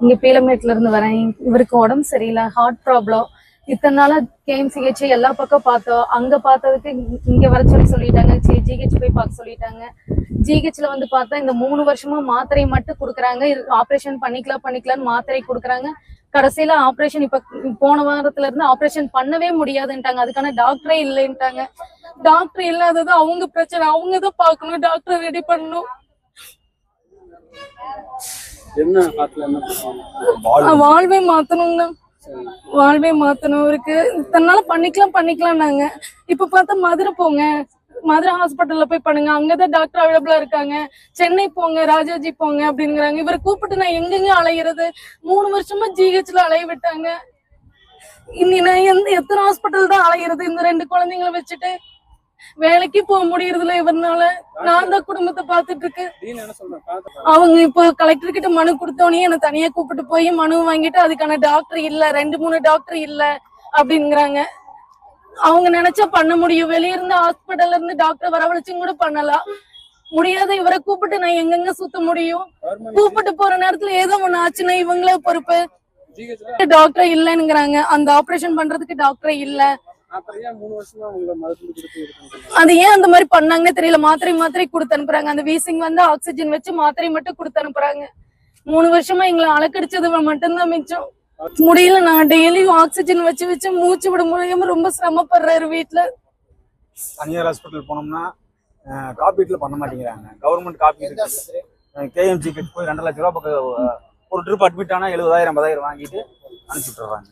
இங்க பீலமேட்ல இருந்து வரேன். இவருக்கு உடம்பு சரியில்லை, ஹார்ட் ப்ராப்ளம். இத்தனை நாளா KMCH எல்லா பக்கம் பார்த்தோம். அங்க பார்த்ததுக்கு இங்க வர சொல்லிட்டாங்க. சரி ஜிஹெச் போய் பார்க்க சொல்லிட்டாங்க. ஜிஹெச்ல வந்து பார்த்தா இந்த 3 வருஷமா மாத்திரை மட்டும் கொடுக்குறாங்க. ஆப்ரேஷன் பண்ணிக்கலாம்னு மாத்திரை கொடுக்குறாங்க. கடைசியில ஆப்ரேஷன் இப்ப போன வாரத்துல இருந்து ஆப்ரேஷன் பண்ணவே முடியாதுன்ட்டாங்க. அதுக்கான டாக்டரே இல்லைன்ட்டாங்க. டாக்டர் இல்லாதது அவங்க பிரச்சனை, அவங்கதான் பாக்கணும், டாக்டர் ரெடி பண்ணணும். வாழ்வே மாத்தணும்னா வாழ்வே மாத்தணும் இருக்கு. தன்னால பண்ணிக்கலாம் நாங்க. இப்ப பார்த்தா மதுரை போங்க, மதுரை ஹாஸ்பிட்டல்ல போய் பண்ணுங்க, அங்கதான் டாக்டர் அவைலபிளா இருக்காங்க. சென்னை போங்க, ராஜாஜி போங்க அப்படிங்கிறாங்க. இவரை கூப்பிட்டு நான் எங்கெங்க அலையிறது? 3 வருஷமா GHல அலைய விட்டாங்க. இனி நான் எத்தனை ஹாஸ்பிட்டல் தான் அலையிறது? இந்த 2 குழந்தைங்களை வச்சுட்டு வேலைக்கு போக முடியறதுல இவர்னால. நான் தான் குடும்பத்தை பாத்துட்டு இருக்கேன். அவங்க இப்போ கலெக்டர் கிட்ட மனு கொடுத்தோன்னே என்ன தனியா கூப்பிட்டு போய் மனு வாங்கிட்டு அதுக்கான டாக்டர் இல்ல, 2-3 டாக்டர் இல்ல அப்படிங்கிறாங்க. அவங்க நினைச்சா பண்ண முடியும். வெளியிருந்து ஹாஸ்பிட்டல்ல இருந்து டாக்டர் வரவழைச்சும் கூட பண்ணலாம். முடியாத இவரை கூப்பிட்டு நான் எங்கெங்க சுத்த முடியும்? கூப்பிட்டு போற நேரத்துல ஏதோ ஒண்ணு ஆச்சுன்னா இவங்களே பொறுப்பு. டாக்டர் இல்லைங்கிறாங்க. அந்த ஆபரேஷன் பண்றதுக்கு டாக்டர் இல்ல. அது ஏன் அந்த மாதிரி பண்ணாங்கன்னு தெரியல. மாத்திரை கொடுத்து அனுப்புறாங்க. அந்த வீசிங் வந்து ஆக்சிஜன் வச்சு மாத்திரை மட்டும் கொடுத்து அனுப்புறாங்க. 3 வருஷமா எங்களை அலக்கடிச்சது மட்டும்தான் மிச்சம். முடியல. நான் டெய்லியும் ஆக்சிஜன் வச்சு மூச்சு விட முடியாம ரொம்ப சிரமப்படுறாரு வீட்டுல. தனியார் ஹாஸ்பிட்டல் போனோம்னா காப்பீட்டுல பண்ண மாட்டேங்கிறாங்க. கவர்மெண்ட் காப்பீடு KMCH போய் 2 லட்சம் ரூபாய் பக்கம் ஒரு ட்ரிப் அட்மிட் ஆனா 70,000 80,000 வாங்கிட்டு அனுப்பிச்சு விட்டுறாங்க.